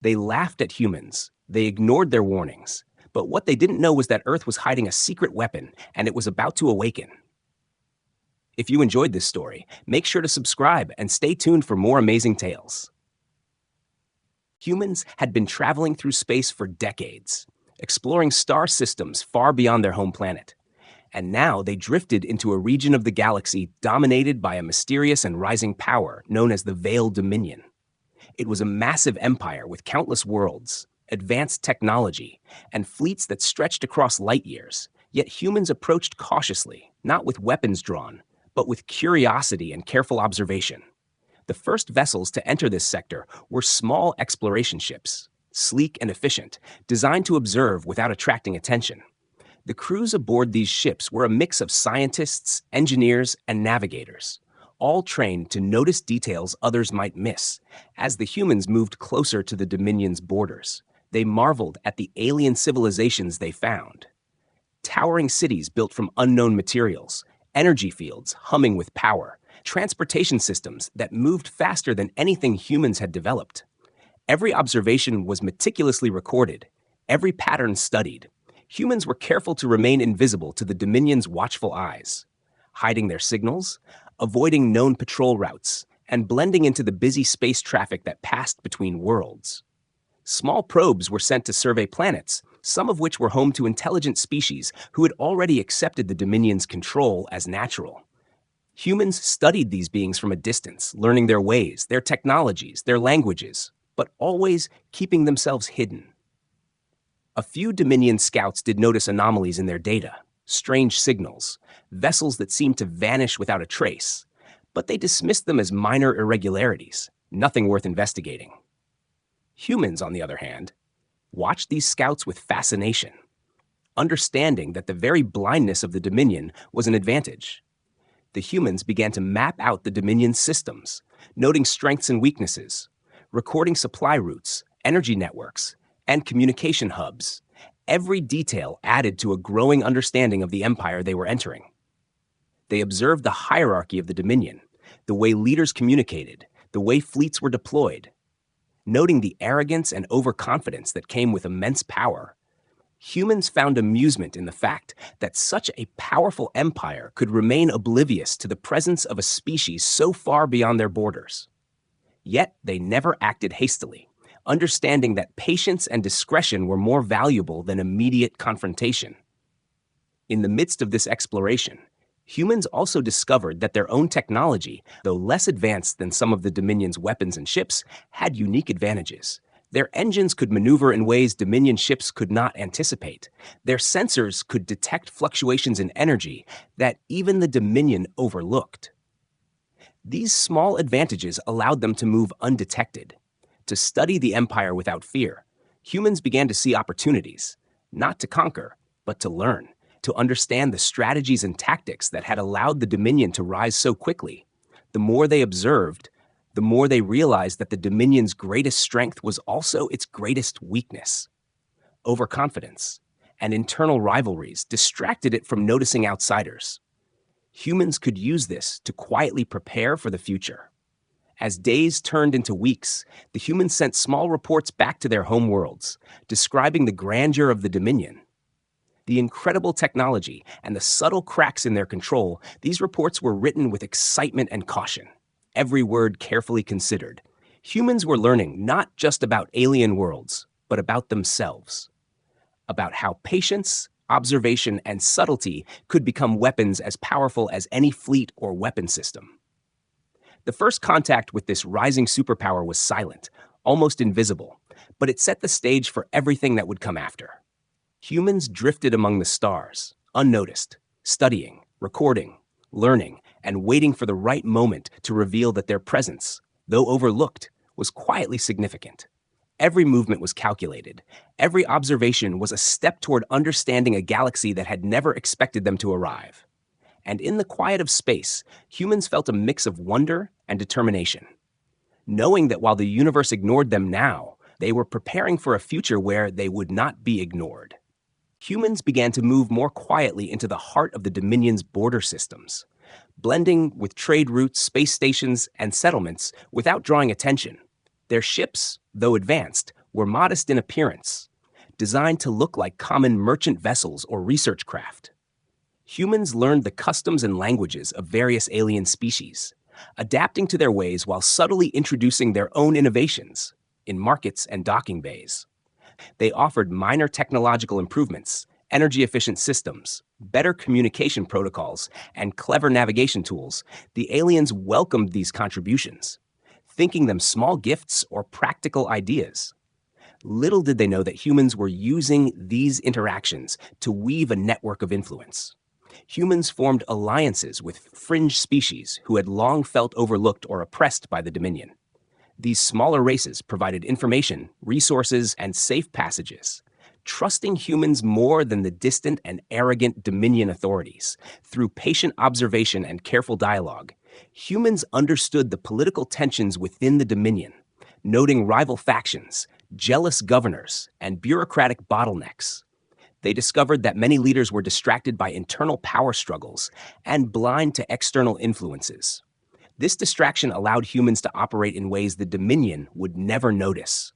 They laughed at humans. They ignored their warnings. But what they didn't know was that Earth was hiding a secret weapon, and it was about to awaken. If you enjoyed this story, make sure to subscribe and stay tuned for more amazing tales. Humans had been traveling through space for decades, exploring star systems far beyond their home planet. And now they drifted into a region of the galaxy dominated by a mysterious and rising power known as the Veiled Dominion. It was a massive empire with countless worlds, advanced technology, and fleets that stretched across light years. Yet humans approached cautiously, not with weapons drawn, but with curiosity and careful observation. The first vessels to enter this sector were small exploration ships, sleek and efficient, designed to observe without attracting attention. The crews aboard these ships were a mix of scientists, engineers, and navigators, all trained to notice details others might miss. As the humans moved closer to the Dominion's borders, they marveled at the alien civilizations they found. Towering cities built from unknown materials, energy fields humming with power, transportation systems that moved faster than anything humans had developed. Every observation was meticulously recorded, every pattern studied. Humans were careful to remain invisible to the Dominion's watchful eyes, hiding their signals, avoiding known patrol routes, and blending into the busy space traffic that passed between worlds. Small probes were sent to survey planets, some of which were home to intelligent species who had already accepted the Dominion's control as natural. Humans studied these beings from a distance, learning their ways, their technologies, their languages, but always keeping themselves hidden. A few Dominion scouts did notice anomalies in their data, strange signals, vessels that seemed to vanish without a trace, but they dismissed them as minor irregularities, nothing worth investigating. Humans, on the other hand, watched these scouts with fascination, understanding that the very blindness of the Dominion was an advantage. The humans began to map out the Dominion's systems, noting strengths and weaknesses, recording supply routes, energy networks, and communication hubs. Every detail added to a growing understanding of the empire they were entering. They observed the hierarchy of the Dominion, the way leaders communicated, the way fleets were deployed. Noting the arrogance and overconfidence that came with immense power, humans found amusement in the fact that such a powerful empire could remain oblivious to the presence of a species so far beyond their borders. Yet they never acted hastily, understanding that patience and discretion were more valuable than immediate confrontation. In the midst of this exploration, humans also discovered that their own technology, though less advanced than some of the Dominion's weapons and ships, had unique advantages. Their engines could maneuver in ways Dominion ships could not anticipate. Their sensors could detect fluctuations in energy that even the Dominion overlooked. These small advantages allowed them to move undetected. To study the empire without fear, humans began to see opportunities, not to conquer, but to learn, to understand the strategies and tactics that had allowed the Dominion to rise so quickly. The more they observed, the more they realized that the Dominion's greatest strength was also its greatest weakness. Overconfidence and internal rivalries distracted it from noticing outsiders. Humans could use this to quietly prepare for the future. As days turned into weeks, the humans sent small reports back to their home worlds, describing the grandeur of the Dominion. The incredible technology and the subtle cracks in their control, these reports were written with excitement and caution, every word carefully considered. Humans were learning not just about alien worlds, but about themselves, about how patience, observation, and subtlety could become weapons as powerful as any fleet or weapon system. The first contact with this rising superpower was silent, almost invisible, but it set the stage for everything that would come after. Humans drifted among the stars, unnoticed, studying, recording, learning, and waiting for the right moment to reveal that their presence, though overlooked, was quietly significant. Every movement was calculated. Every observation was a step toward understanding a galaxy that had never expected them to arrive. And in the quiet of space, humans felt a mix of wonder and determination. Knowing that while the universe ignored them now, they were preparing for a future where they would not be ignored. Humans began to move more quietly into the heart of the Dominion's border systems, blending with trade routes, space stations, and settlements without drawing attention. Their ships, though advanced, were modest in appearance, designed to look like common merchant vessels or research craft. Humans learned the customs and languages of various alien species, adapting to their ways while subtly introducing their own innovations in markets and docking bays. They offered minor technological improvements, energy-efficient systems, better communication protocols, and clever navigation tools. The aliens welcomed these contributions, thinking them small gifts or practical ideas. Little did they know that humans were using these interactions to weave a network of influence. Humans formed alliances with fringe species who had long felt overlooked or oppressed by the Dominion. These smaller races provided information, resources, and safe passages, trusting humans more than the distant and arrogant Dominion authorities. Through patient observation and careful dialogue, humans understood the political tensions within the Dominion, noting rival factions, jealous governors, and bureaucratic bottlenecks. They discovered that many leaders were distracted by internal power struggles and blind to external influences. This distraction allowed humans to operate in ways the Dominion would never notice.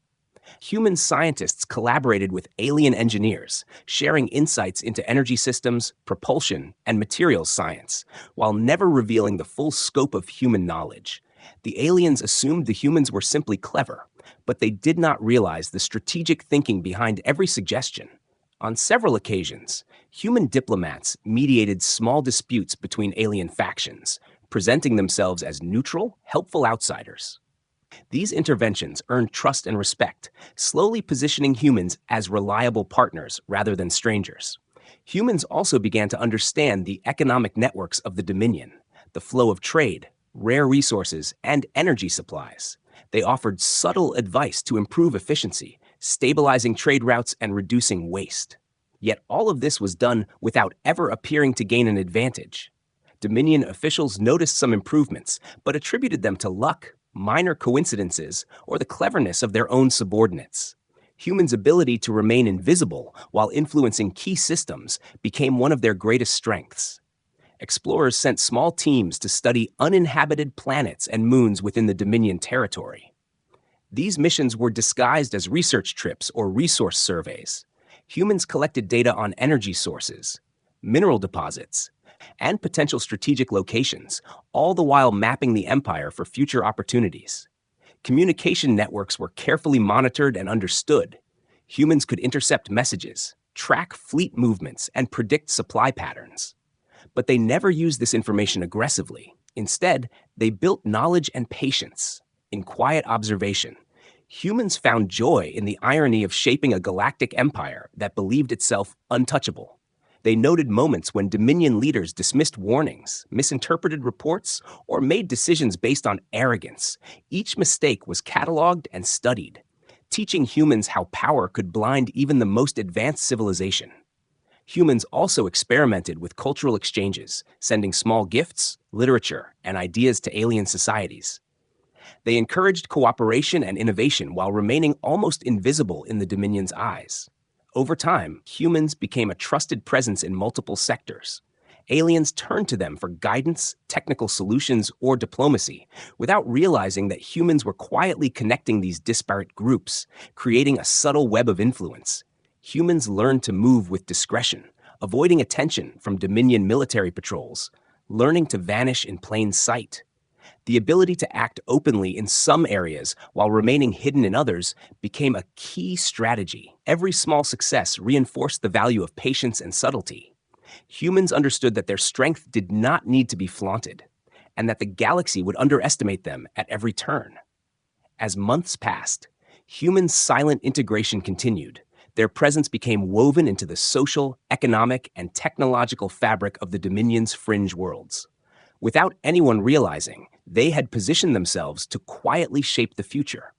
Human scientists collaborated with alien engineers, sharing insights into energy systems, propulsion, and materials science, while never revealing the full scope of human knowledge. The aliens assumed the humans were simply clever, but they did not realize the strategic thinking behind every suggestion. On several occasions, human diplomats mediated small disputes between alien factions, presenting themselves as neutral, helpful outsiders. These interventions earned trust and respect, slowly positioning humans as reliable partners rather than strangers. Humans also began to understand the economic networks of the Dominion, the flow of trade, rare resources, and energy supplies. They offered subtle advice to improve efficiency, stabilizing trade routes and reducing waste. Yet all of this was done without ever appearing to gain an advantage. Dominion officials noticed some improvements, but attributed them to luck, minor coincidences, or the cleverness of their own subordinates. Humans' ability to remain invisible while influencing key systems became one of their greatest strengths. Explorers sent small teams to study uninhabited planets and moons within the Dominion territory. These missions were disguised as research trips or resource surveys. Humans collected data on energy sources, mineral deposits, and potential strategic locations, all the while mapping the empire for future opportunities. Communication networks were carefully monitored and understood. Humans could intercept messages, track fleet movements, and predict supply patterns. But they never used this information aggressively. Instead, they built knowledge and patience in quiet observation. Humans found joy in the irony of shaping a galactic empire that believed itself untouchable. They noted moments when Dominion leaders dismissed warnings, misinterpreted reports, or made decisions based on arrogance. Each mistake was cataloged and studied, teaching humans how power could blind even the most advanced civilization. Humans also experimented with cultural exchanges, sending small gifts, literature, and ideas to alien societies. They encouraged cooperation and innovation while remaining almost invisible in the Dominion's eyes. Over time, humans became a trusted presence in multiple sectors. Aliens turned to them for guidance, technical solutions, or diplomacy, without realizing that humans were quietly connecting these disparate groups, creating a subtle web of influence. Humans learned to move with discretion, avoiding attention from Dominion military patrols, learning to vanish in plain sight. The ability to act openly in some areas while remaining hidden in others became a key strategy. Every small success reinforced the value of patience and subtlety. Humans understood that their strength did not need to be flaunted, and that the galaxy would underestimate them at every turn. As months passed, humans' silent integration continued. Their presence became woven into the social, economic, and technological fabric of the Dominion's fringe worlds. Without anyone realizing, they had positioned themselves to quietly shape the future.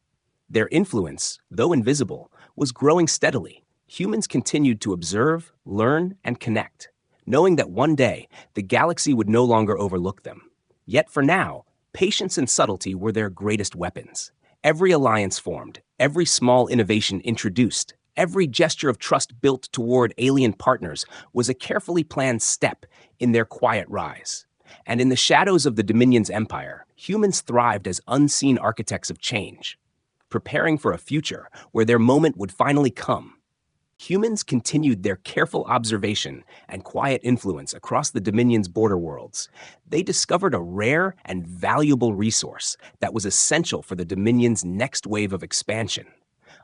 Their influence, though invisible, was growing steadily. Humans continued to observe, learn, and connect, knowing that one day the galaxy would no longer overlook them. Yet for now, patience and subtlety were their greatest weapons. Every alliance formed, every small innovation introduced, every gesture of trust built toward alien partners was a carefully planned step in their quiet rise. And in the shadows of the Dominion's empire, humans thrived as unseen architects of change. preparing for a future where their moment would finally come. Humans continued their careful observation and quiet influence across the Dominion's border worlds. They discovered a rare and valuable resource that was essential for the Dominion's next wave of expansion,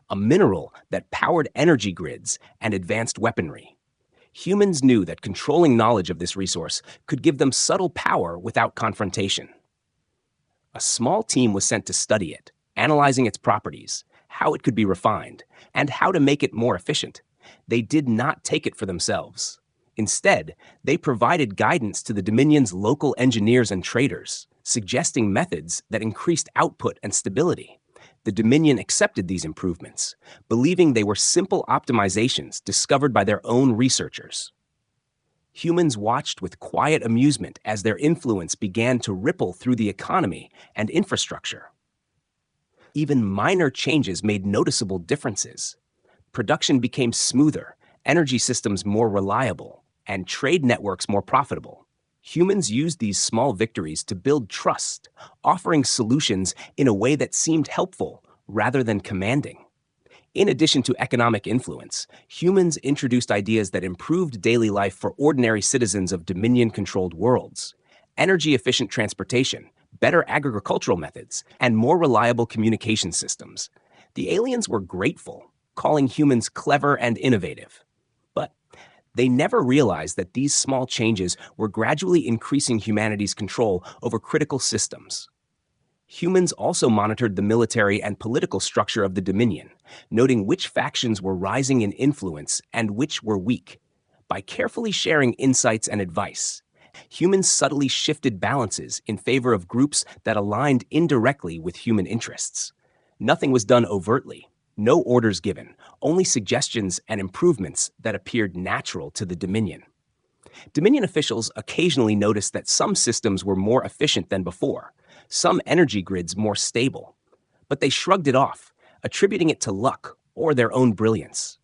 a mineral that powered energy grids and advanced weaponry. Humans knew that controlling knowledge of this resource could give them subtle power without confrontation. A small team was sent to study it, analyzing its properties, how it could be refined, and how to make it more efficient. They did not take it for themselves. Instead, they provided guidance to the Dominion's local engineers and traders, suggesting methods that increased output and stability. The Dominion accepted these improvements, believing they were simple optimizations discovered by their own researchers. Humans watched with quiet amusement as their influence began to ripple through the economy and infrastructure. Even minor changes made noticeable differences. Production became smoother, energy systems more reliable, and trade networks more profitable. Humans used these small victories to build trust, offering solutions in a way that seemed helpful rather than commanding. In addition to economic influence, humans introduced ideas that improved daily life for ordinary citizens of Dominion-controlled worlds. Energy-efficient transportation, better agricultural methods, and more reliable communication systems. The aliens were grateful, calling humans clever and innovative. But they never realized that these small changes were gradually increasing humanity's control over critical systems. Humans also monitored the military and political structure of the Dominion, noting which factions were rising in influence and which were weak. By carefully sharing insights and advice, humans subtly shifted balances in favor of groups that aligned indirectly with human interests. Nothing was done overtly, no orders given, only suggestions and improvements that appeared natural to the Dominion. Dominion officials occasionally noticed that some systems were more efficient than before, some energy grids more stable, but they shrugged it off, attributing it to luck or their own brilliance.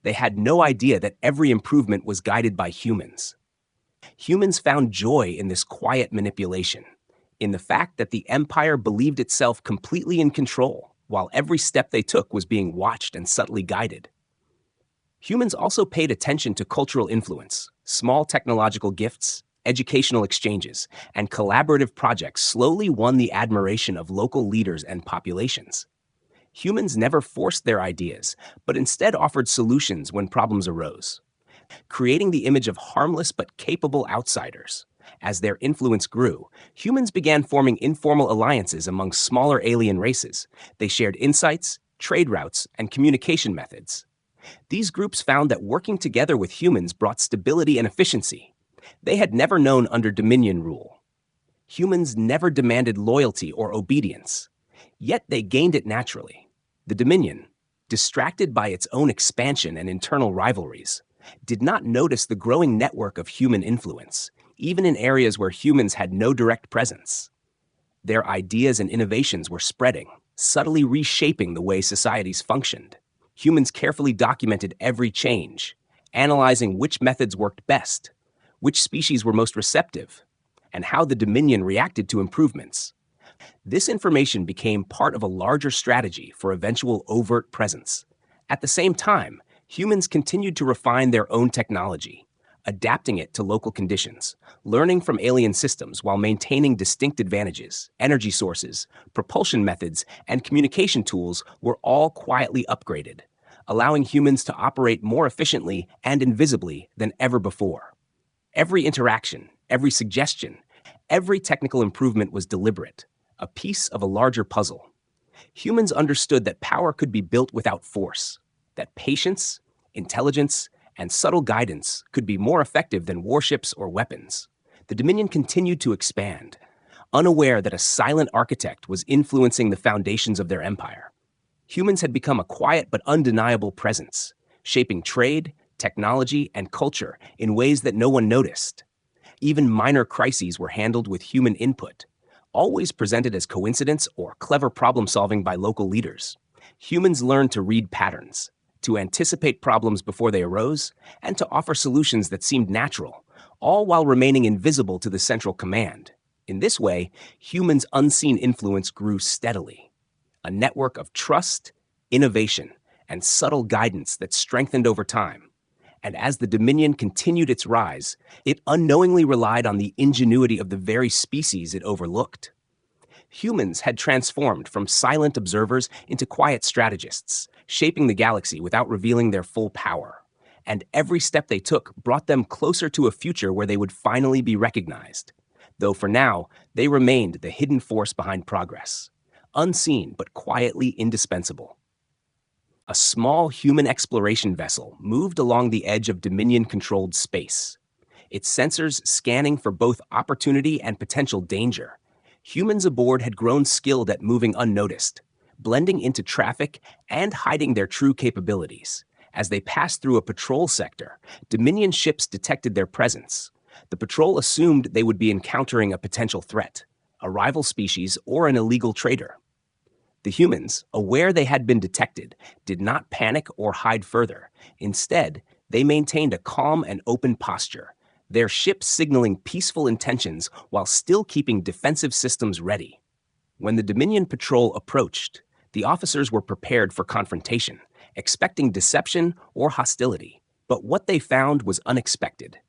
They had no idea that every improvement was guided by humans. Humans found joy in this quiet manipulation, in the fact that the Empire believed itself completely in control, while every step they took was being watched and subtly guided. Humans also paid attention to cultural influence. Small technological gifts, educational exchanges, and collaborative projects slowly won the admiration of local leaders and populations. Humans never forced their ideas, but instead offered solutions when problems arose, creating the image of harmless but capable outsiders. As their influence grew, humans began forming informal alliances among smaller alien races. They shared insights, trade routes, and communication methods. These groups found that working together with humans brought stability and efficiency. They had never known under Dominion rule. Humans never demanded loyalty or obedience, yet they gained it naturally. The Dominion, distracted by its own expansion and internal rivalries, did not notice the growing network of human influence, even in areas where humans had no direct presence. Their ideas and innovations were spreading, subtly reshaping the way societies functioned. Humans carefully documented every change, analyzing which methods worked best, which species were most receptive, and how the Dominion reacted to improvements. This information became part of a larger strategy for eventual overt presence. At the same time, humans continued to refine their own technology, adapting it to local conditions, learning from alien systems while maintaining distinct advantages. Energy sources, propulsion methods, and communication tools were all quietly upgraded, allowing humans to operate more efficiently and invisibly than ever before. Every interaction, every suggestion, every technical improvement was deliberate, a piece of a larger puzzle. Humans understood that power could be built without force, that patience, intelligence, and subtle guidance could be more effective than warships or weapons. The Dominion continued to expand, unaware that a silent architect was influencing the foundations of their empire. Humans had become a quiet but undeniable presence, shaping trade, technology, and culture in ways that no one noticed. Even minor crises were handled with human input, always presented as coincidence or clever problem-solving by local leaders. Humans learned to read patterns, to anticipate problems before they arose, and to offer solutions that seemed natural, all while remaining invisible to the central command. In this way, humans' unseen influence grew steadily. a network of trust, innovation, and subtle guidance that strengthened over time. And as the Dominion continued its rise, it unknowingly relied on the ingenuity of the very species it overlooked. Humans had transformed from silent observers into quiet strategists, shaping the galaxy without revealing their full power. And every step they took brought them closer to a future where they would finally be recognized. Though for now, they remained the hidden force behind progress, unseen but quietly indispensable. A small human exploration vessel moved along the edge of Dominion-controlled space, its sensors scanning for both opportunity and potential danger. Humans aboard had grown skilled at moving unnoticed, blending into traffic and hiding their true capabilities. As they passed through a patrol sector, Dominion ships detected their presence. The patrol assumed they would be encountering a potential threat, a rival species or an illegal trader. The humans, aware they had been detected, did not panic or hide further. Instead, they maintained a calm and open posture, their ships signaling peaceful intentions while still keeping defensive systems ready. When the Dominion patrol approached, the officers were prepared for confrontation, expecting deception or hostility. But what they found was unexpected.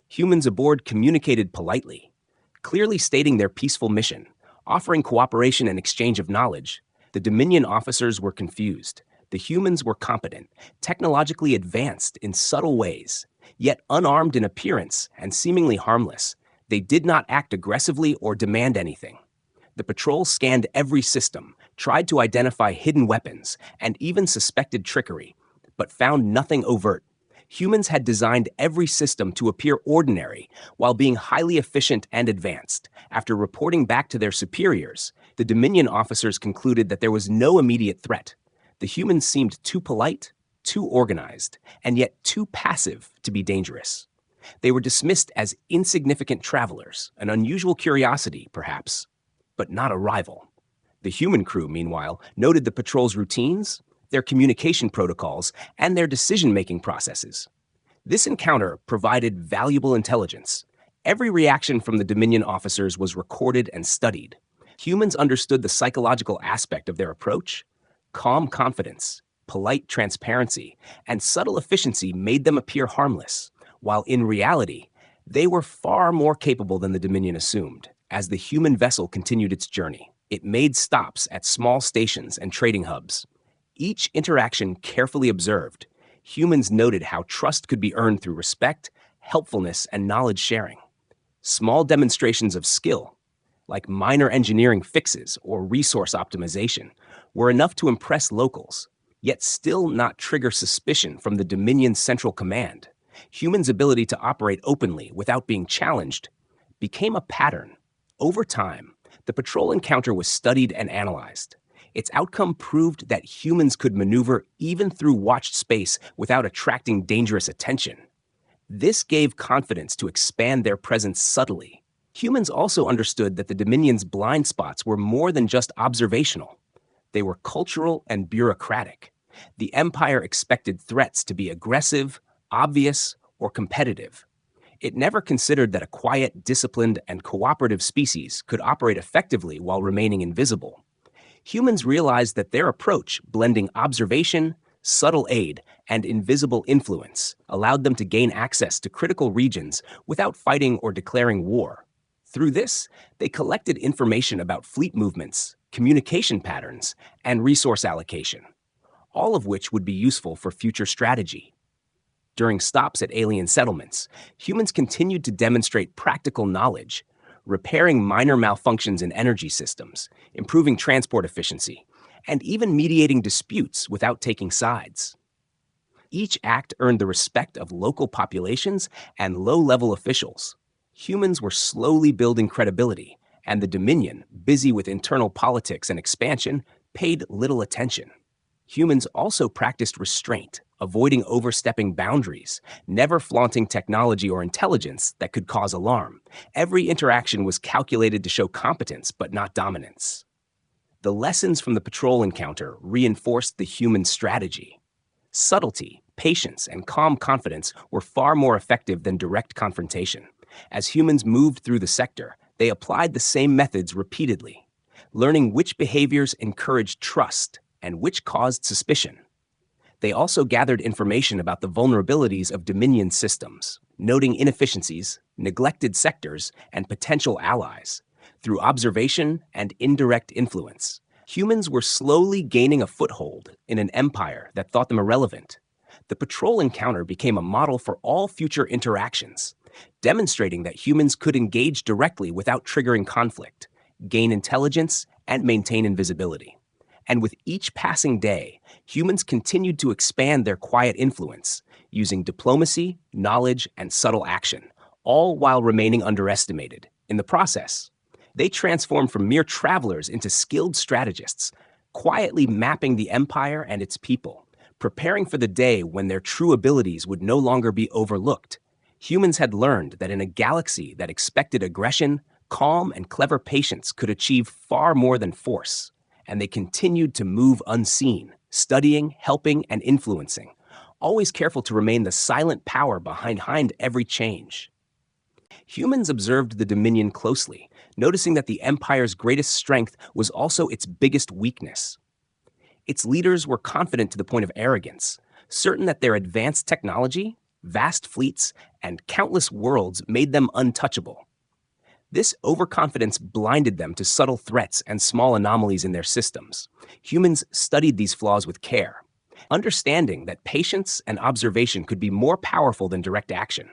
Humans aboard communicated politely, clearly stating their peaceful mission, offering cooperation and exchange of knowledge. The Dominion officers were confused. The humans were competent, technologically advanced in subtle ways, yet unarmed in appearance and seemingly harmless. They did not act aggressively or demand anything. The patrol scanned every system, tried to identify hidden weapons, and even suspected trickery, but found nothing overt. Humans had designed every system to appear ordinary while being highly efficient and advanced. After reporting back to their superiors, the Dominion officers concluded that there was no immediate threat. The humans seemed too polite, too organized, and yet too passive to be dangerous. They were dismissed as insignificant travelers, an unusual curiosity, perhaps, but not a rival. The human crew, meanwhile, noted the patrol's routines, their communication protocols, and their decision-making processes. This encounter provided valuable intelligence. Every reaction from the Dominion officers was recorded and studied. Humans understood the psychological aspect of their approach. Calm confidence, polite transparency, and subtle efficiency made them appear harmless, while in reality, they were far more capable than the Dominion assumed. As the human vessel continued its journey, it made stops at small stations and trading hubs. Each interaction carefully observed, humans noted how trust could be earned through respect, helpfulness, and knowledge sharing. Small demonstrations of skill, like minor engineering fixes or resource optimization, were enough to impress locals, yet still not trigger suspicion from the Dominion's central command. Humans' ability to operate openly without being challenged became a pattern. Over time, the patrol encounter was studied and analyzed. Its outcome proved that humans could maneuver even through watched space without attracting dangerous attention. This gave confidence to expand their presence subtly. Humans also understood that the Dominion's blind spots were more than just observational. They were cultural and bureaucratic. The Empire expected threats to be aggressive, obvious, or competitive. It never considered that a quiet, disciplined, and cooperative species could operate effectively while remaining invisible. Humans realized that their approach, blending observation, subtle aid, and invisible influence, allowed them to gain access to critical regions without fighting or declaring war. Through this, they collected information about fleet movements, communication patterns, and resource allocation, all of which would be useful for future strategy. During stops at alien settlements, humans continued to demonstrate practical knowledge, repairing minor malfunctions in energy systems, improving transport efficiency, and even mediating disputes without taking sides. Each act earned the respect of local populations and low-level officials. Humans were slowly building credibility, and the Dominion, busy with internal politics and expansion, paid little attention. Humans also practiced restraint, avoiding overstepping boundaries, never flaunting technology or intelligence that could cause alarm. Every interaction was calculated to show competence but not dominance. The lessons from the patrol encounter reinforced the human strategy. Subtlety, patience, and calm confidence were far more effective than direct confrontation. As humans moved through the sector, they applied the same methods repeatedly. learning which behaviors encouraged trust and which caused suspicion. They also gathered information about the vulnerabilities of Dominion systems, noting inefficiencies, neglected sectors, and potential allies. Through observation and indirect influence, humans were slowly gaining a foothold in an empire that thought them irrelevant. The patrol encounter became a model for all future interactions, demonstrating that humans could engage directly without triggering conflict, gain intelligence, and maintain invisibility. And with each passing day, humans continued to expand their quiet influence, using diplomacy, knowledge, and subtle action, all while remaining underestimated. In the process, they transformed from mere travelers into skilled strategists, quietly mapping the empire and its people, preparing for the day when their true abilities would no longer be overlooked. Humans had learned that in a galaxy that expected aggression, calm and clever patience could achieve far more than force, and they continued to move unseen, studying, helping, and influencing, always careful to remain the silent power behind every change. Humans observed the Dominion closely, noticing that the Empire's greatest strength was also its biggest weakness. Its leaders were confident to the point of arrogance, certain that their advanced technology, vast fleets, and countless worlds made them untouchable. This overconfidence blinded them to subtle threats and small anomalies in their systems. Humans studied these flaws with care, understanding that patience and observation could be more powerful than direct action.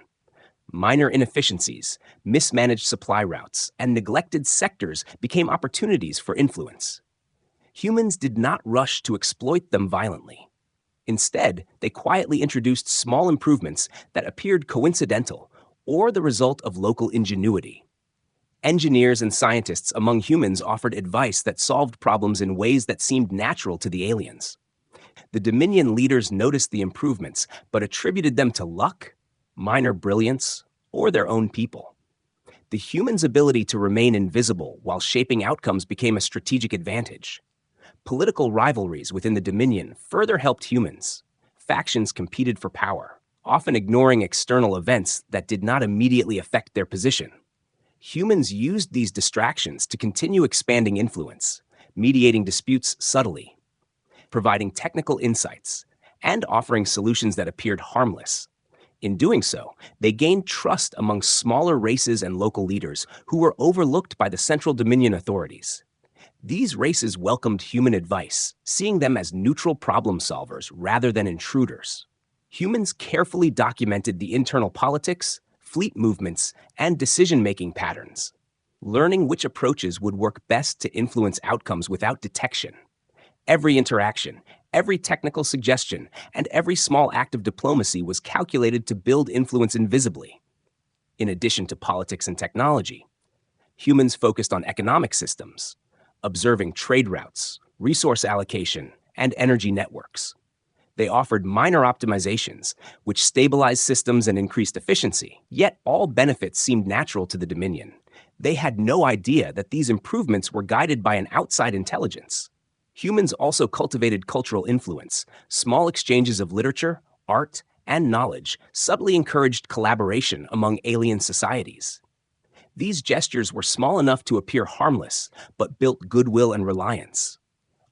Minor inefficiencies, mismanaged supply routes, and neglected sectors became opportunities for influence. Humans did not rush to exploit them violently. Instead, they quietly introduced small improvements that appeared coincidental or the result of local ingenuity. Engineers and scientists among humans offered advice that solved problems in ways that seemed natural to the aliens. The Dominion leaders noticed the improvements, but attributed them to luck, minor brilliance, or their own people. The humans' ability to remain invisible while shaping outcomes became a strategic advantage. Political rivalries within the Dominion further helped humans. Factions competed for power, often ignoring external events that did not immediately affect their position. Humans used these distractions to continue expanding influence, mediating disputes subtly, providing technical insights, and offering solutions that appeared harmless. In doing so, they gained trust among smaller races and local leaders who were overlooked by the Central Dominion authorities. These races welcomed human advice, seeing them as neutral problem solvers rather than intruders. Humans carefully documented the internal politics, fleet movements, and decision-making patterns, learning which approaches would work best to influence outcomes without detection. Every interaction, every technical suggestion, and every small act of diplomacy was calculated to build influence invisibly. In addition to politics and technology, humans focused on economic systems, observing trade routes, resource allocation, and energy networks. They offered minor optimizations, which stabilized systems and increased efficiency, yet all benefits seemed natural to the Dominion. They had no idea that these improvements were guided by an outside intelligence. Humans also cultivated cultural influence. Small exchanges of literature, art, and knowledge subtly encouraged collaboration among alien societies. These gestures were small enough to appear harmless, but built goodwill and reliance.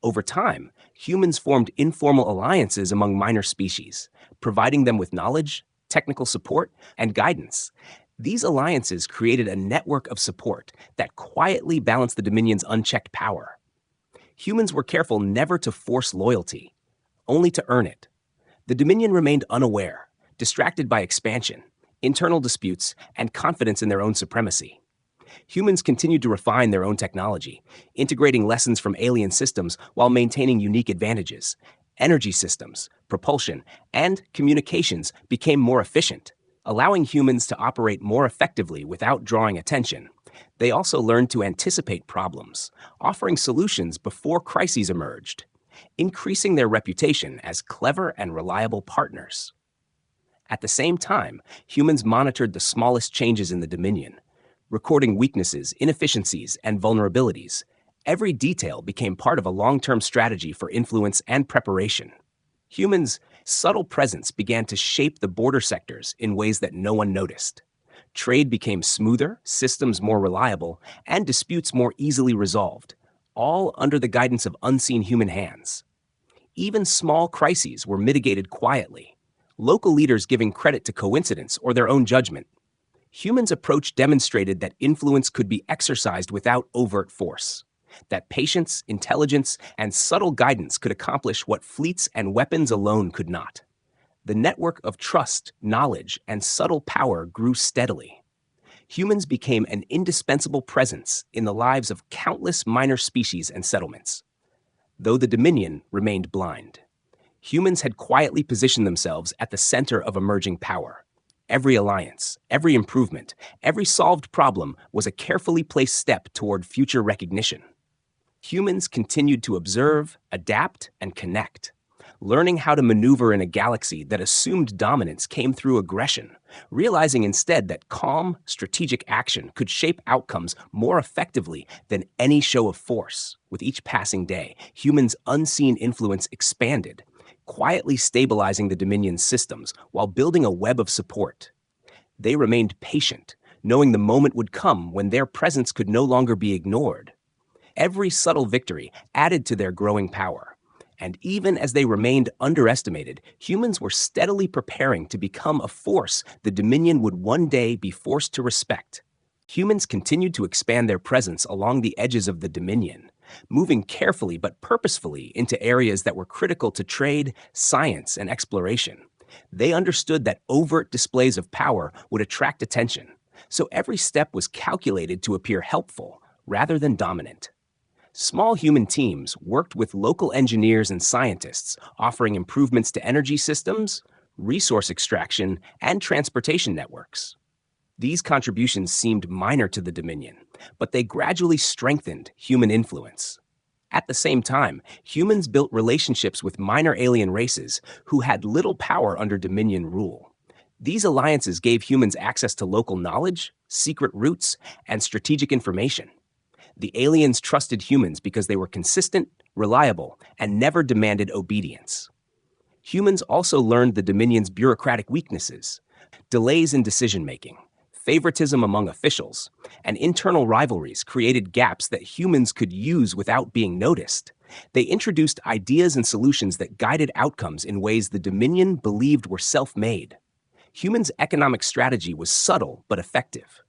Over time, humans formed informal alliances among minor species, providing them with knowledge, technical support, and guidance. These alliances created a network of support that quietly balanced the Dominion's unchecked power. Humans were careful never to force loyalty, only to earn it. The Dominion remained unaware, distracted by expansion, internal disputes, and confidence in their own supremacy. Humans continued to refine their own technology, integrating lessons from alien systems while maintaining unique advantages. Energy systems, propulsion, and communications became more efficient, allowing humans to operate more effectively without drawing attention. They also learned to anticipate problems, offering solutions before crises emerged, increasing their reputation as clever and reliable partners. At the same time, humans monitored the smallest changes in the Dominion, recording weaknesses, inefficiencies, and vulnerabilities. Every detail became part of a long-term strategy for influence and preparation. Humans' subtle presence began to shape the border sectors in ways that no one noticed. Trade became smoother, systems more reliable, and disputes more easily resolved, all under the guidance of unseen human hands. Even small crises were mitigated quietly, local leaders giving credit to coincidence or their own judgment. Humans' approach demonstrated that influence could be exercised without overt force, that patience, intelligence, and subtle guidance could accomplish what fleets and weapons alone could not. The network of trust, knowledge, and subtle power grew steadily. Humans became an indispensable presence in the lives of countless minor species and settlements. Though the Dominion remained blind, humans had quietly positioned themselves at the center of emerging power. Every alliance, every improvement, every solved problem was a carefully placed step toward future recognition. Humans continued to observe, adapt, and connect. Learning how to maneuver in a galaxy that assumed dominance came through aggression, realizing instead that calm, strategic action could shape outcomes more effectively than any show of force. With each passing day, humans' unseen influence expanded, quietly stabilizing the Dominion's systems while building a web of support. They remained patient, knowing the moment would come when their presence could no longer be ignored. Every subtle victory added to their growing power. And even as they remained underestimated, humans were steadily preparing to become a force the Dominion would one day be forced to respect. Humans continued to expand their presence along the edges of the Dominion, moving carefully but purposefully into areas that were critical to trade, science, and exploration. They understood that overt displays of power would attract attention, so every step was calculated to appear helpful rather than dominant. Small human teams worked with local engineers and scientists, offering improvements to energy systems, resource extraction, and transportation networks. These contributions seemed minor to the Dominion, but they gradually strengthened human influence. At the same time, humans built relationships with minor alien races who had little power under Dominion rule. These alliances gave humans access to local knowledge, secret routes, and strategic information. The aliens trusted humans because they were consistent, reliable, and never demanded obedience. Humans also learned the Dominion's bureaucratic weaknesses, delays in decision-making, favoritism among officials, and internal rivalries created gaps that humans could use without being noticed. They introduced ideas and solutions that guided outcomes in ways the Dominion believed were self-made. Humans' economic strategy was subtle but effective.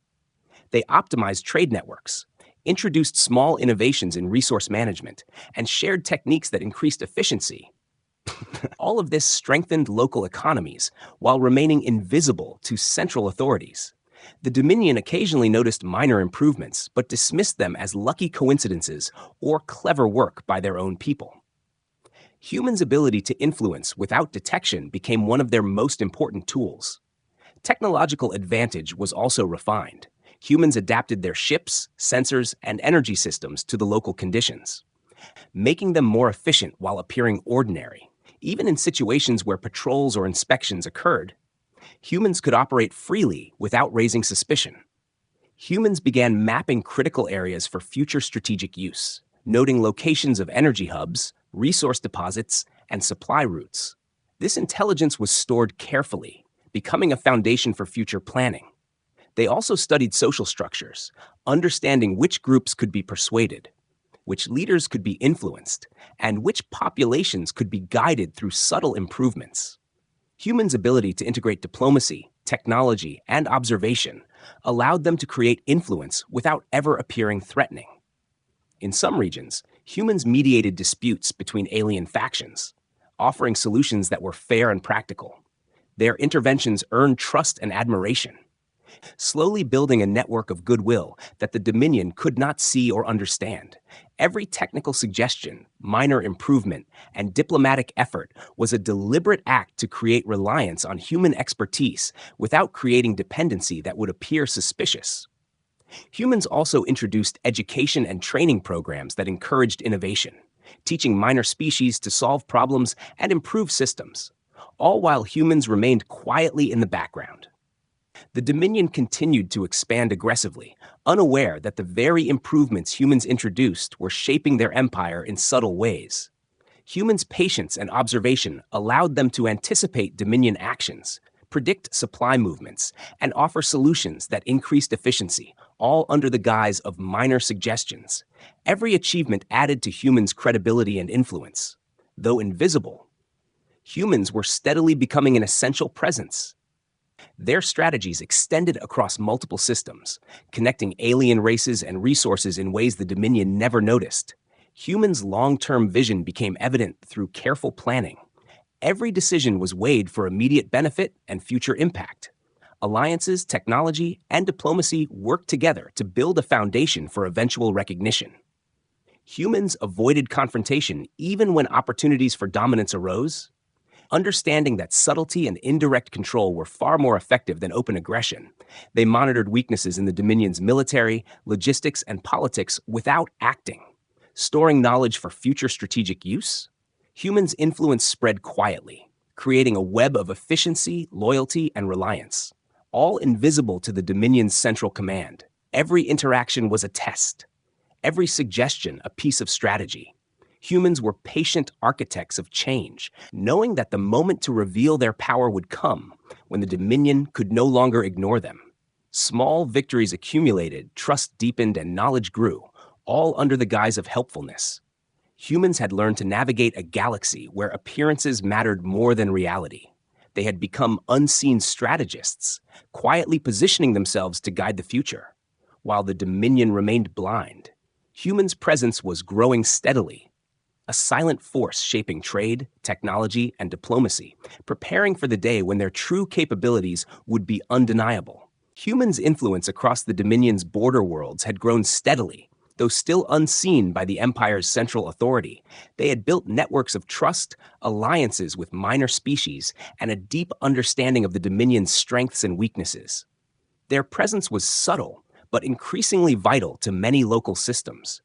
They optimized trade networks, introduced small innovations in resource management, and shared techniques that increased efficiency. All of this strengthened local economies while remaining invisible to central authorities. The Dominion occasionally noticed minor improvements, but dismissed them as lucky coincidences or clever work by their own people. Humans' ability to influence without detection became one of their most important tools. Technological advantage was also refined. Humans adapted their ships, sensors, and energy systems to the local conditions, making them more efficient while appearing ordinary. Even in situations where patrols or inspections occurred, humans could operate freely without raising suspicion. Humans began mapping critical areas for future strategic use, noting locations of energy hubs, resource deposits, and supply routes. This intelligence was stored carefully, becoming a foundation for future planning. They also studied social structures, understanding which groups could be persuaded, which leaders could be influenced, and which populations could be guided through subtle improvements. Humans' ability to integrate diplomacy, technology, and observation allowed them to create influence without ever appearing threatening. In some regions, humans mediated disputes between alien factions, offering solutions that were fair and practical. Their interventions earned trust and admiration, slowly building a network of goodwill that the Dominion could not see or understand. Every technical suggestion, minor improvement, and diplomatic effort was a deliberate act to create reliance on human expertise without creating dependency that would appear suspicious. Humans also introduced education and training programs that encouraged innovation, teaching minor species to solve problems and improve systems, all while humans remained quietly in the background. The Dominion continued to expand aggressively, unaware that the very improvements humans introduced were shaping their empire in subtle ways. Humans' patience and observation allowed them to anticipate Dominion actions, predict supply movements, and offer solutions that increased efficiency, all under the guise of minor suggestions. Every achievement added to humans' credibility and influence. Though invisible, humans were steadily becoming an essential presence. Their strategies extended across multiple systems, connecting alien races and resources in ways the Dominion never noticed. Humans' long-term vision became evident through careful planning. Every decision was weighed for immediate benefit and future impact. Alliances, technology, and diplomacy worked together to build a foundation for eventual recognition. Humans avoided confrontation even when opportunities for dominance arose. Understanding that subtlety and indirect control were far more effective than open aggression, they monitored weaknesses in the Dominion's military, logistics, and politics without acting. Storing knowledge for future strategic use, humans' influence spread quietly, creating a web of efficiency, loyalty, and reliance, all invisible to the Dominion's central command. Every interaction was a test, every suggestion a piece of strategy. Humans were patient architects of change, knowing that the moment to reveal their power would come when the Dominion could no longer ignore them. Small victories accumulated, trust deepened, and knowledge grew, all under the guise of helpfulness. Humans had learned to navigate a galaxy where appearances mattered more than reality. They had become unseen strategists, quietly positioning themselves to guide the future. While the Dominion remained blind, humans' presence was growing steadily, a silent force shaping trade, technology, and diplomacy, preparing for the day when their true capabilities would be undeniable. Humans' influence across the Dominion's border worlds had grown steadily. Though still unseen by the Empire's central authority, they had built networks of trust, alliances with minor species, and a deep understanding of the Dominion's strengths and weaknesses. Their presence was subtle, but increasingly vital to many local systems.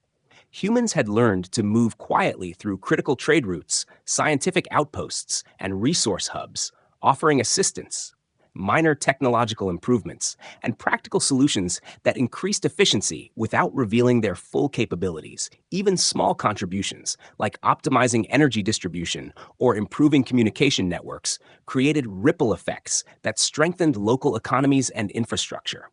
Humans had learned to move quietly through critical trade routes, scientific outposts, and resource hubs, offering assistance, minor technological improvements, and practical solutions that increased efficiency without revealing their full capabilities. Even small contributions, like optimizing energy distribution or improving communication networks, created ripple effects that strengthened local economies and infrastructure.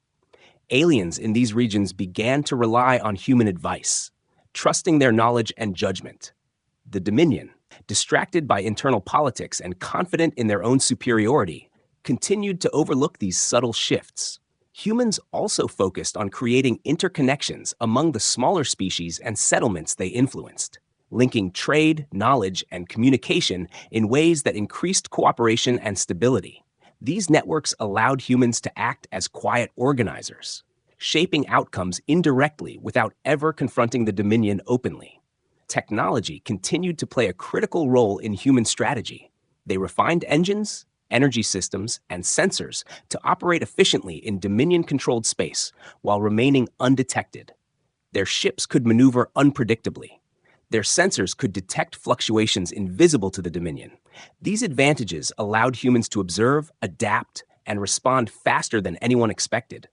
Aliens in these regions began to rely on human advice, trusting their knowledge and judgment. The Dominion, distracted by internal politics and confident in their own superiority, continued to overlook these subtle shifts. Humans also focused on creating interconnections among the smaller species and settlements they influenced, linking trade, knowledge, and communication in ways that increased cooperation and stability. These networks allowed humans to act as quiet organizers, shaping outcomes indirectly without ever confronting the Dominion openly. Technology continued to play a critical role in human strategy. They refined engines, energy systems, and sensors to operate efficiently in Dominion-controlled space while remaining undetected. Their ships could maneuver unpredictably. Their sensors could detect fluctuations invisible to the Dominion. These advantages allowed humans to observe, adapt, and respond faster than anyone expected.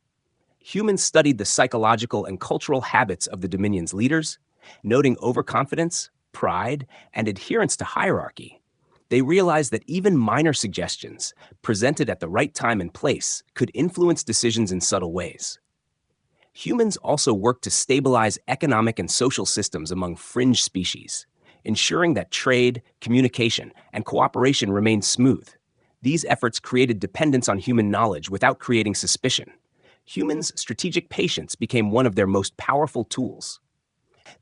Humans studied the psychological and cultural habits of the Dominion's leaders, noting overconfidence, pride, and adherence to hierarchy. They realized that even minor suggestions, presented at the right time and place, could influence decisions in subtle ways. Humans also worked to stabilize economic and social systems among fringe species, ensuring that trade, communication, and cooperation remained smooth. These efforts created dependence on human knowledge without creating suspicion. Humans' strategic patience became one of their most powerful tools.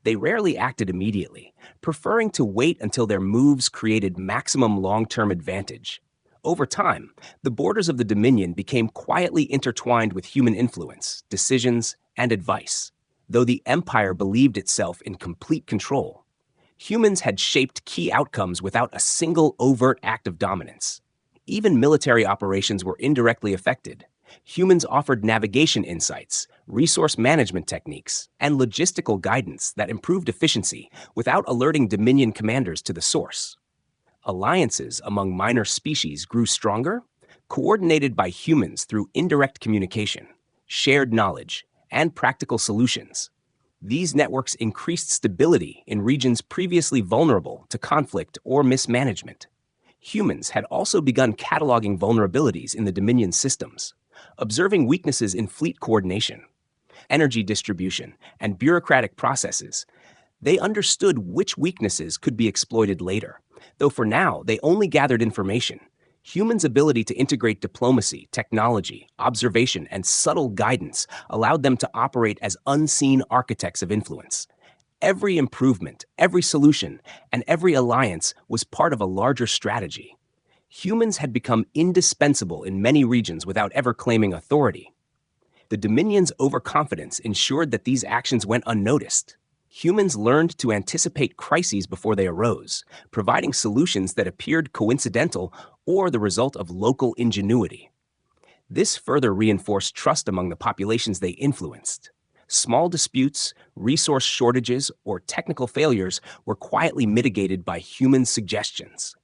They rarely acted immediately, preferring to wait until their moves created maximum long-term advantage. Over time, the borders of the Dominion became quietly intertwined with human influence, decisions, and advice. Though the Empire believed itself in complete control, humans had shaped key outcomes without a single overt act of dominance. Even military operations were indirectly affected. Humans offered navigation insights, resource management techniques, and logistical guidance that improved efficiency without alerting Dominion commanders to the source. Alliances among minor species grew stronger, coordinated by humans through indirect communication, shared knowledge, and practical solutions. These networks increased stability in regions previously vulnerable to conflict or mismanagement. Humans had also begun cataloging vulnerabilities in the Dominion systems, observing weaknesses in fleet coordination, energy distribution, and bureaucratic processes. They understood which weaknesses could be exploited later, though for now they only gathered information. Humans' ability to integrate diplomacy, technology, observation, and subtle guidance allowed them to operate as unseen architects of influence. Every improvement, every solution, and every alliance was part of a larger strategy. Humans had become indispensable in many regions without ever claiming authority. The Dominion's overconfidence ensured that these actions went unnoticed. Humans learned to anticipate crises before they arose, providing solutions that appeared coincidental or the result of local ingenuity. This further reinforced trust among the populations they influenced. Small disputes, resource shortages, or technical failures were quietly mitigated by human suggestions,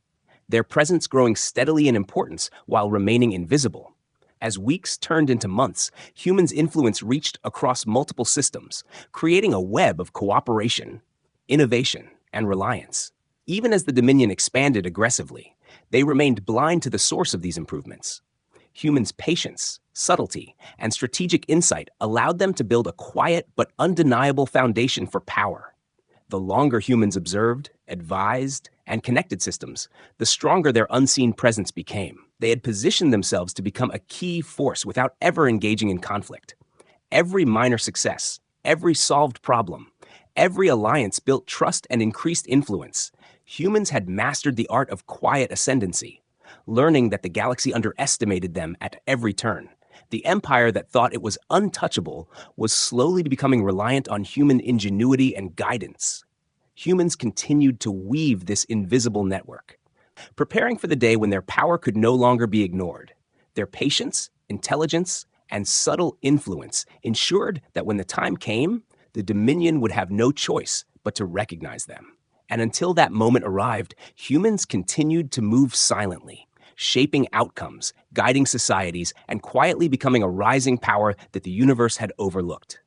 their presence growing steadily in importance while remaining invisible. As weeks turned into months, humans' influence reached across multiple systems, creating a web of cooperation, innovation, and reliance. Even as the Dominion expanded aggressively, they remained blind to the source of these improvements. Humans' patience, subtlety, and strategic insight allowed them to build a quiet but undeniable foundation for power. The longer humans observed, advised, and connected systems, the stronger their unseen presence became. They had positioned themselves to become a key force without ever engaging in conflict. Every minor success, every solved problem, every alliance built trust and increased influence. Humans had mastered the art of quiet ascendancy, learning that the galaxy underestimated them at every turn. The empire that thought it was untouchable was slowly becoming reliant on human ingenuity and guidance. Humans continued to weave this invisible network, preparing for the day when their power could no longer be ignored. Their patience, intelligence, and subtle influence ensured that when the time came, the Dominion would have no choice but to recognize them. And until that moment arrived, humans continued to move silently, shaping outcomes, guiding societies, and quietly becoming a rising power that the universe had overlooked.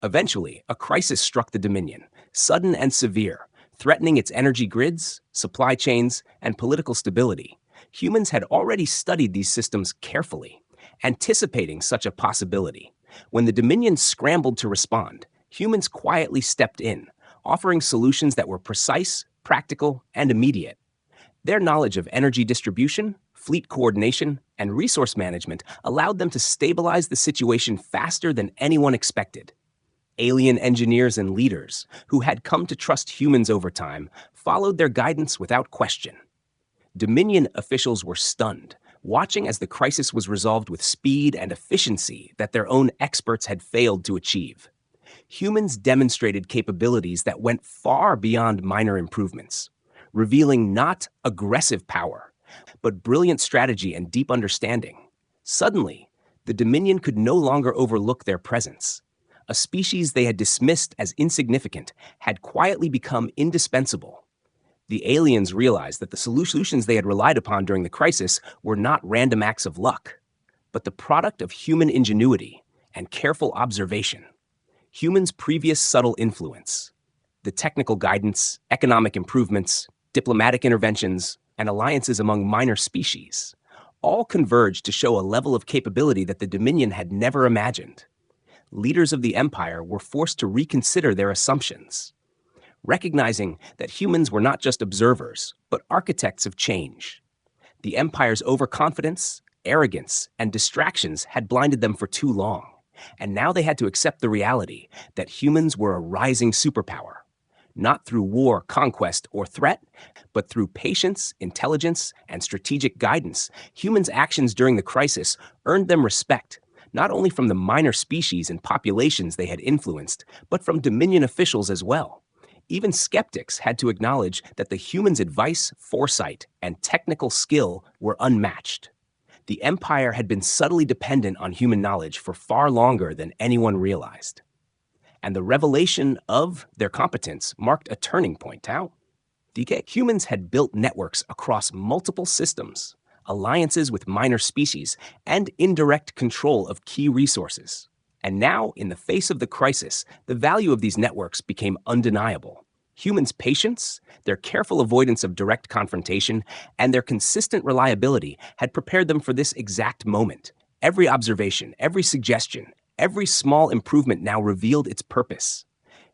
Eventually, a crisis struck the Dominion, sudden and severe, threatening its energy grids, supply chains, and political stability. Humans had already studied these systems carefully, anticipating such a possibility. When the Dominion scrambled to respond, humans quietly stepped in, offering solutions that were precise, practical, and immediate. Their knowledge of energy distribution, fleet coordination, and resource management allowed them to stabilize the situation faster than anyone expected. Alien engineers and leaders, who had come to trust humans over time, followed their guidance without question. Dominion officials were stunned, watching as the crisis was resolved with speed and efficiency that their own experts had failed to achieve. Humans demonstrated capabilities that went far beyond minor improvements, revealing not aggressive power, but brilliant strategy and deep understanding. Suddenly, the Dominion could no longer overlook their presence. A species they had dismissed as insignificant had quietly become indispensable. The aliens realized that the solutions they had relied upon during the crisis were not random acts of luck, but the product of human ingenuity and careful observation. Humans' previous subtle influence, the technical guidance, economic improvements, diplomatic interventions, and alliances among minor species, all converged to show a level of capability that the Dominion had never imagined. Leaders of the empire were forced to reconsider their assumptions, recognizing that humans were not just observers, but architects of change. The empire's overconfidence, arrogance, and distractions had blinded them for too long, and now they had to accept the reality that humans were a rising superpower, not through war, conquest, or threat, but through patience, intelligence, and strategic guidance. Humans' actions during the crisis earned them respect, not only from the minor species and populations they had influenced, but from Dominion officials as well. Even skeptics had to acknowledge that the humans' advice, foresight, and technical skill were unmatched. The Empire had been subtly dependent on human knowledge for far longer than anyone realized. And the revelation of their competence marked a turning point. How? DK. Humans had built networks across multiple systems, alliances with minor species, and indirect control of key resources. And now, in the face of the crisis, the value of these networks became undeniable. Humans' patience, their careful avoidance of direct confrontation, and their consistent reliability had prepared them for this exact moment. Every observation, every suggestion, every small improvement now revealed its purpose.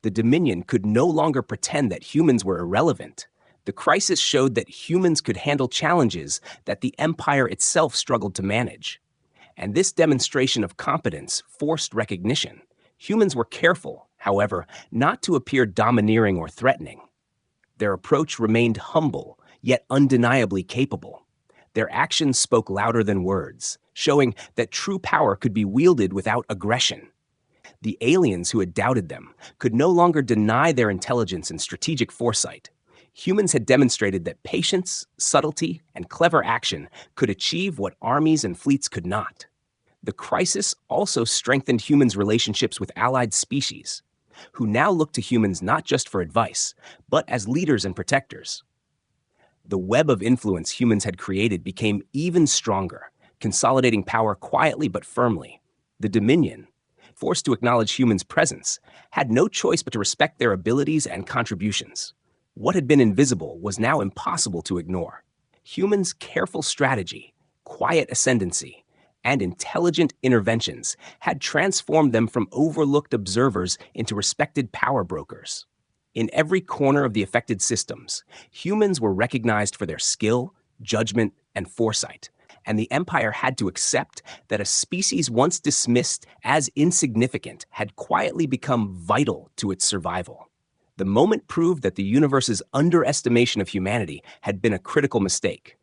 The Dominion could no longer pretend that humans were irrelevant. The crisis showed that humans could handle challenges that the Empire itself struggled to manage. And this demonstration of competence forced recognition. Humans were careful, however, not to appear domineering or threatening. Their approach remained humble, yet undeniably capable. Their actions spoke louder than words, showing that true power could be wielded without aggression. The aliens who had doubted them could no longer deny their intelligence and strategic foresight. Humans had demonstrated that patience, subtlety, and clever action could achieve what armies and fleets could not. The crisis also strengthened humans' relationships with allied species, who now looked to humans not just for advice, but as leaders and protectors. The web of influence humans had created became even stronger, consolidating power quietly but firmly. The Dominion, forced to acknowledge humans' presence, had no choice but to respect their abilities and contributions. What had been invisible was now impossible to ignore. Humans' careful strategy, quiet ascendancy, and intelligent interventions had transformed them from overlooked observers into respected power brokers. In every corner of the affected systems, humans were recognized for their skill, judgment, and foresight, and the Empire had to accept that a species once dismissed as insignificant had quietly become vital to its survival. The moment proved that the universe's underestimation of humanity had been a critical mistake.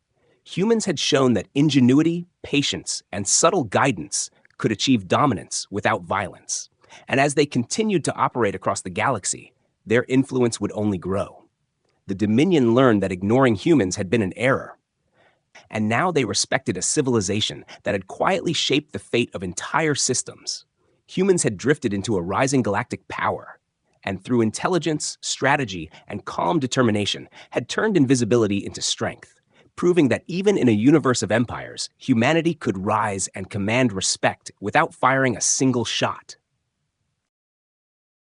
Humans had shown that ingenuity, patience, and subtle guidance could achieve dominance without violence. And as they continued to operate across the galaxy, their influence would only grow. The Dominion learned that ignoring humans had been an error. And now they respected a civilization that had quietly shaped the fate of entire systems. Humans had drifted into a rising galactic power, and through intelligence, strategy, and calm determination had turned invisibility into strength, proving that even in a universe of empires, humanity could rise and command respect without firing a single shot.